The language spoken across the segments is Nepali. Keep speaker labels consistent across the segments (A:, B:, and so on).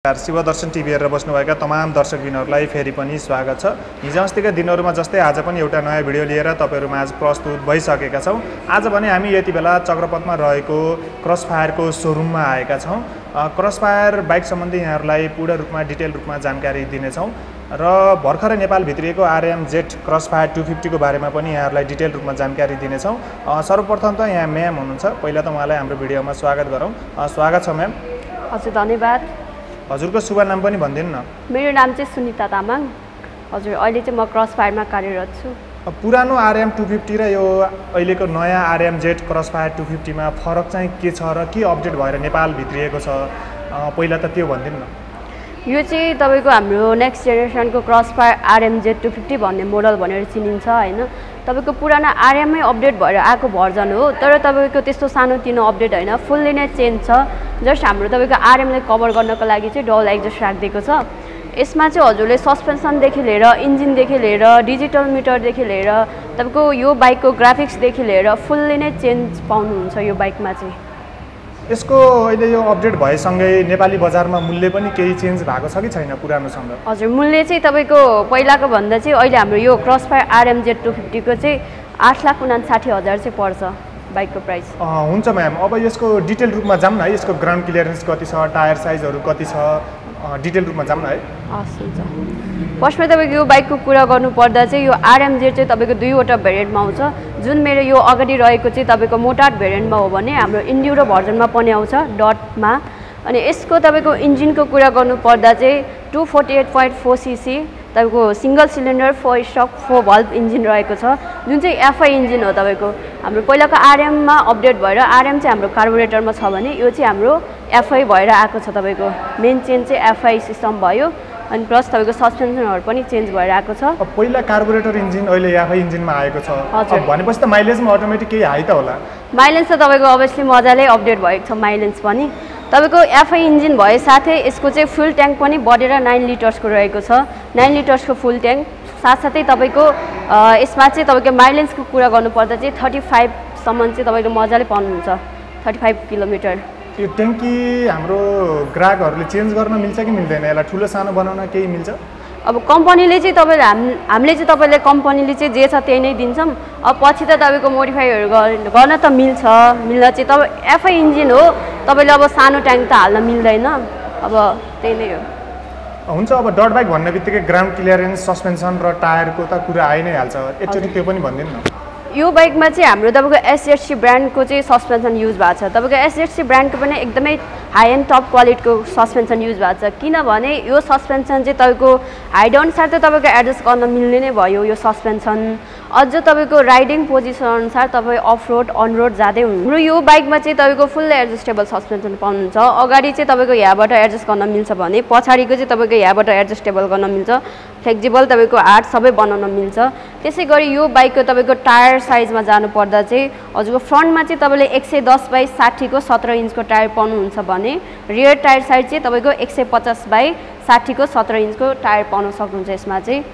A: शिवदर्शन टिभी हेरेर बस्नुभएका तमाम दर्शकबिनहरूलाई फेरि पनि स्वागत छ। हिजो अस्तिका दिनहरूमा जस्तै आज पनि एउटा नयाँ भिडियो लिएर तपाईहरुमा आज प्रस्तुत भइसकेका छौं। आज भने हामी यति बेला चक्रपथमा रहेको क्रसफायरको शोरूममा आएका छौं। क्रसफायर बाइक सम्बन्धी यहाँहरूलाई पूर्ण रूपमा डिटेल रूपमा जानकारी दिनेछौं र भर्खरै नेपाल भित्रिएको RMZ क्रसफायर 250 को बारेमा पनि यहाँहरूलाई डिटेल रूपमा जानकारी दिनेछौं। सर्वप्रथम त यहाँ म्याम हुनुहुन्छ, पहिला त उहाँलाई हाम्रो भिडियोमा स्वागत गरौँ। स्वागत छ म्याम।
B: हजुर धन्यवाद।
A: हजुरको शुभ नाम पनि भनिदिनु न।
B: मेरो नाम चाहिँ सुनिता तामाङ। हजुर अहिले चाहिँ म क्रसफायरमा कार्यरत छु।
A: पुरानो RM 250 र यो अहिलेको नयाँ RMZ क्रसफायर 250 मा फरक चाहिँ के छ र के अपडेट भएर नेपाल भित्रिएको छ, पहिला त त्यो भनिदिनु न।
B: यो चाहिँ तपाईको हाम्रो नेक्स्ट जेनेरेसनको क्रसफायर RMZ 250 भन्ने मोडल भनेर चिनिन्छ हैन। तपाईको पुरानो RM मै अपडेट भएर आएको भर्जन हो, तर तपाईको त्यस्तो सानोतिनो अपडेट हैन, फुल्ली नै चेन्ज छ। जस्ट हाम्रो तपाईको RM लाई कभर गर्नको लागि चाहिँ डबल एक्जस्ट राखिदिएको छ। यसमा चाहिँ हजुरले सस्पेन्सन देखि लिएर इन्जिन देखि लिएर डिजिटल मिटर देखि लिएर तपाईको यो बाइकको ग्राफिक्स देखि लिएर फुल्ली नै चेन्ज पाउनुहुन्छ यो बाइकमा चाहिँ।
A: यसको अहिले यो अपडेट भएसँगै नेपाली बजारमा मूल्य पनि केही चेन्ज भएको छ कि छैन पुरानोसँग?
B: हजुर मूल्य चाहिँ तपाईको पहिलाको भन्दा चाहिँ अहिले हाम्रो यो क्रसफायर RMZ 250 को चाहिँ 8,59,000 चाहिँ पर्छ बाइकको प्राइस।
A: हुन्छ म्याम, अब यसको डिटेल रूपमा जाम न है। यसको ग्राउन्ड क्लियरेन्स कति छ, टायर साइजहरू कति छ, डिटेल रूपमा जाम न है।
B: हस् हुन्छ। फर्स्टमा तपाईको यो बाइकको कुरा गर्नुपर्दा चाहिँ यो RMZ चाहिँ तपाईको दुईवटा भेरिएन्टमा आउँछ। जुन मेरो यो अगाडि रहेको चाहिँ तपाईको मोटार्ड भेरिएन्टमा हो भने हाम्रो इन्ड्युरो भर्जनमा पनि आउँछ डटमा। अनि यसको तपाईको इन्जिनको कुरा गर्नुपर्दा चाहिँ 248.4 cc तपाईको single cylinder 4 stroke 4 valve engine रहेको छ, जुन चाहिँ FI इन्जिन हो। तपाईको हाम्रो पहिलाको RM मा अपडेट भएर RM चाहिँ हाम्रो कार्बोरेटरमा छ भने यो चाहिँ हाम्रो FI भएर आएको छ। तपाईको मेन चेन्ज चाहिँ FI सिस्टम भयो अनि प्लस तपाईको सस्पेन्सनहरु पनि चेन्ज भएर आएको छ।
A: पहिला कार्बोरेटर इन्जिन अहिले FI इन्जिनमा आएको छ। भनेपछि त माइलेजमा अटोमेटिक केही हाई त होला?
B: माइलेज त तपाईको अभियसली मजाले अपडेट भएको छ माइलेज पनि। तपाईको FI इन्जिन भए साथै यसको चाहिँ फुल ट्याङ्क पनि बढेर 9 लिटर्सको रहेको छ। 9 लिटर्सको फुल ट्याङ्क साथसाथै तपाईको यसमा चाहिँ तपाईको माइलेजको कुरा गर्नुपर्दा चाहिँ 35 सम्म चाहिँ तपाईले मजाले पाउनुहुन्छ, 35 किलोमिटर।
A: यो ट्याङ्की हाम्रो ग्राहकहरूले चेन्ज गर्न मिल्छ कि मिल्दैन? यसलाई ठुलो सानो बनाउन केही मिल्छ?
B: अब कम्पनीले चाहिँ तपाईले हामीले चाहिँ तपाईले कम्पनीले चाहिँ जे छ त्यही नै दिन्छौँ। अब पछि त तपाईको मोडिफाईहरु गर्न त मिल्छ, मिल्दा चाहिँ तपाईँ FI इन्जिन हो, तपाईले अब सानो ट्याङ्क त हाल्न मिल्दैन, अब त्यही नै हो।
A: हुन्छ। अब डट बाइक भन्ने बित्तिकै ग्राउन्ड क्लियरेन्स, सस्पेन्सन र टायरको त कुरा आइ नै हाल्छ, एकचोटि त्यो पनि भनिदिनु न।
B: यो बाइकमा चाहिँ हाम्रो तपाईको SHC ब्रान्डको चाहिँ सस्पेन्सन युज भएको छ। तपाईको SHC ब्रान्डको पनि एकदमै हाई एन्ड टप क्वालिटीको सस्पेन्सन युज भएको छ, किनभने यो सस्पेन्सन चाहिँ तपाईको हाइट अनुसार त तपाईको एडजस्ट गर्न मिल्ने नै भयो यो सस्पेन्सन। अझ तपाईको राइडिङ पोजिसन अनुसार तपाईँ अफ रोड अन रोड जाँदै हुनुहुन्छ। यो बाइकमा चाहिँ तपाईको फुल्ली एडजस्टेबल सस्पेन्सन पाउनुहुन्छ। अगाडि चाहिँ तपाईको यहाँबाट एडजस्ट गर्न मिल्छ भने पछाडिको चाहिँ तपाईको यहाँबाट एडजस्टेबल गर्न मिल्छ, फ्लेक्सिबल तपाईको हार्ड सबै बनाउन मिल्छ। त्यसै गरी यो बाइकको तपाईको टायर साइजमा जानुपर्दा चाहिँ हजुरको फ्रन्टमा चाहिँ तपाईले 110/60 को 17 इन्चको टायर पाउनुहुन्छ भने रियर टायर साइज चाहिँ तपाईको 150/60 को 17 इन्चको टायर पाउन सक्नुहुन्छ यसमा चाहिँ।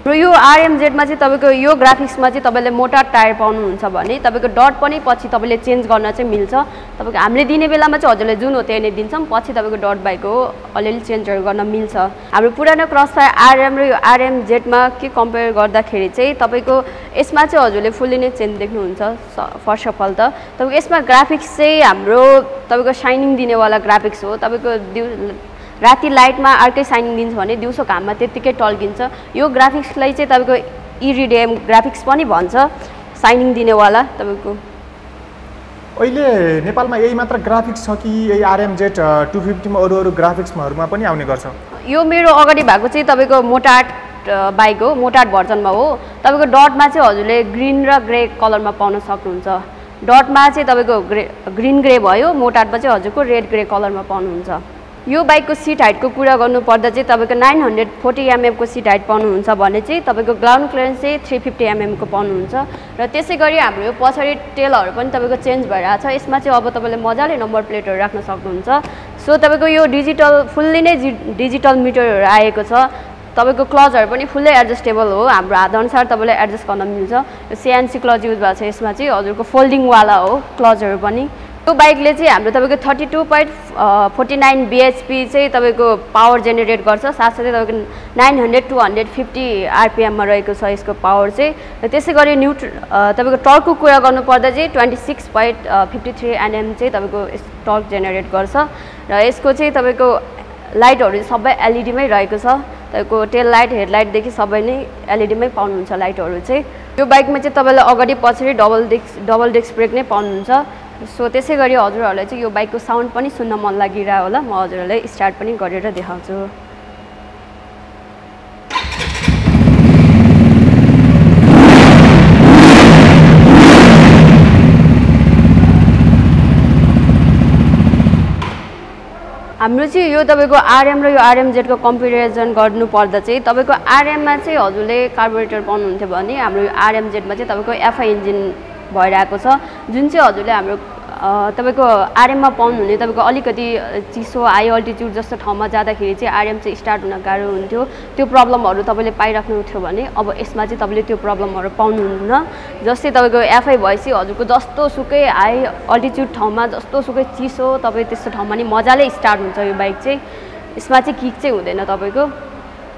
B: र यो RMZ मा चाहिँ तपाईको यो ग्राफिक्समा चाहिँ तपाईले मोटा टायर पाउनुहुन्छ भने तपाईको डट पनि पछि तपाईले चेन्ज गर्न चाहिँ मिल्छ। तपाईको हामीले दिने बेलामा चाहिँ हजुरले जुन हो त्यही नै दिन्छौँ, पछि तपाईको डट बाइकको अलिअलि चेन्जहरू गर्न मिल्छ। हाम्रो पुरानो क्रसफायर RM र यो RMZ मा के कम्पेयर गर्दाखेरि चाहिँ तपाईको यसमा चाहिँ हजुरले फुल्ली नै चेन्ज देख्नुहुन्छ। फर्स्ट अफ अल त तपाईको यसमा ग्राफिक्स चाहिँ हाम्रो तपाईको साइनिङ दिनेवाला ग्राफिक्स हो। तपाईको राति लाइटमा अर्कै साइनिङ दिन्छ भने दिउँसो घाममा त्यत्तिकै टल्किन्छ। यो ग्राफिक्सलाई चाहिँ तपाईको इरिडियम ग्राफिक्स पनि भन्छ, साइनिङ दिनेवाला। तपाईको
A: अहिले नेपालमा यही मात्र ग्राफिक्स छ कि यही RMZ 250 मा अरू ग्राफिक्सहरुमा पनि आउने गर्छ? यो
B: मेरो अगाडि भएको चाहिँ तपाईको मोटार्ड बाइक हो, मोटार्ड भर्जनमा हो। तपाईको डटमा चाहिँ हजुरले ग्रीन र ग्रे कलरमा पाउन सक्नुहुन्छ। डटमा चाहिँ तपाईको ग्रीन ग्रे भयो, मोटार्डमा चाहिँ हजुरको रेड ग्रे कलरमा पाउनुहुन्छ। यो बाइकको सिट हाइटको कुरा गर्नुपर्दा चाहिँ तपाईको 940 mm को सिट हाइट पाउनुहुन्छ भने चाहिँ तपाईको ग्राउन्ड क्लियरेन्स चाहिँ 350 mm को पाउनुहुन्छ। र त्यसै गरी हाम्रो यो पछाडि टेलहरु पनि तपाईको चेन्ज भएर आछ। यसमा चाहिँ अब तपाईले मजाले नम्बर प्लेटहरु राख्न सक्नुहुन्छ। सो तपाईको यो डिजिटल फुल्ली नै डिजिटल मिटरहरु आएको छ। तपाईको क्लचहरु पनि फुल्ली एडजस्टेबल हो, हाम्रो हात अनुसार तपाईले एडजस्ट गर्न मिल्छ। यो CNC क्लच युज भएको छ यसमा चाहिँ, हजुरको फोल्डिङ वाला हो क्लचहरु पनि। यो बाइकले चाहिँ हाम्रो तपाईँको 32.49 bhp चाहिँ तपाईँको पावर जेनेरेट गर्छ। साथसाथै तपाईँको 900 to 150 RPM मा रहेको छ यसको पावर चाहिँ। र त्यसै गरी तपाईँको टर्कको कुरा गर्नुपर्दा चाहिँ 26.53 Nm चाहिँ तपाईँको टर्क जेनेरेट गर्छ। र यसको चाहिँ तपाईँको लाइटहरू सबै LED मै रहेको छ। तपाईँको टेल लाइट हेडलाइटदेखि सबै नै LED मै पाउनुहुन्छ लाइटहरू चाहिँ। यो बाइकमा चाहिँ तपाईँलाई अगाडि पछाडि डबल डिस्क ब्रेक नै पाउनुहुन्छ। सो त्यसै गरी हजुरहरूलाई चाहिँ यो बाइकको साउन्ड पनि सुन्न मन लागिरह्यो होला। म हजुरहरूलाई स्टार्ट पनि गरेर देखाउँछु। हाम्रो चाहिँ यो तपाईँको RM र यो RMZ को कम्पेरिजन गर्नुपर्दा चाहिँ तपाईँको RM मा चाहिँ हजुरले कार्बोरेटर पाउनुहुन्थ्यो भने हाम्रो यो RMZ मा चाहिँ तपाईँको FI इन्जिन भइरहेको छ, जुन चाहिँ हजुरले हाम्रो तपाईँको RM मा पाउनुहुने तपाईँको अलिकति चिसो हाई अल्टिट्युड जस्तो ठाउँमा जाँदाखेरि चाहिँ RM चाहिँ स्टार्ट हुन गाह्रो हुन्थ्यो। त्यो प्रब्लमहरू तपाईँले पाइराख्नु थियो भने अब यसमा चाहिँ तपाईँले त्यो प्रब्लमहरू पाउनुहुन्न। जस्तै तपाईँको FI भएपछि हजुरको जस्तो सुकै हाई अल्टिट्युड ठाउँमा जस्तो सुकै चिसो तपाईँ त्यस्तो ठाउँमा नि मजाले स्टार्ट हुन्छ यो बाइक चाहिँ। यसमा चाहिँ किक चाहिँ हुँदैन तपाईँको।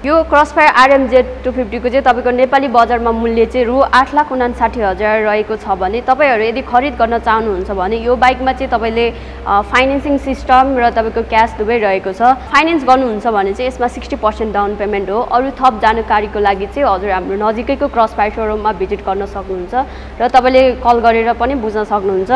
B: यो क्रसफायर RMZ 250 को चाहिँ तपाईँको नेपाली बजारमा मूल्य चाहिँ रु 8,59,000 रहेको छ भने तपाईँहरू यदि खरिद गर्न चाहनुहुन्छ भने यो बाइकमा चाहिँ तपाईँले फाइनेन्सिङ सिस्टम र तपाईँको क्यास दुवै रहेको छ। फाइनेन्स गर्नुहुन्छ भने चाहिँ यसमा 60% डाउन पेमेन्ट हो। अरू थप जानकारीको लागि चाहिँ हजुर हाम्रो नजिकैको क्रसफायर सोरुममा भिजिट गर्न सक्नुहुन्छ र तपाईँले कल गरेर पनि बुझ्न सक्नुहुन्छ।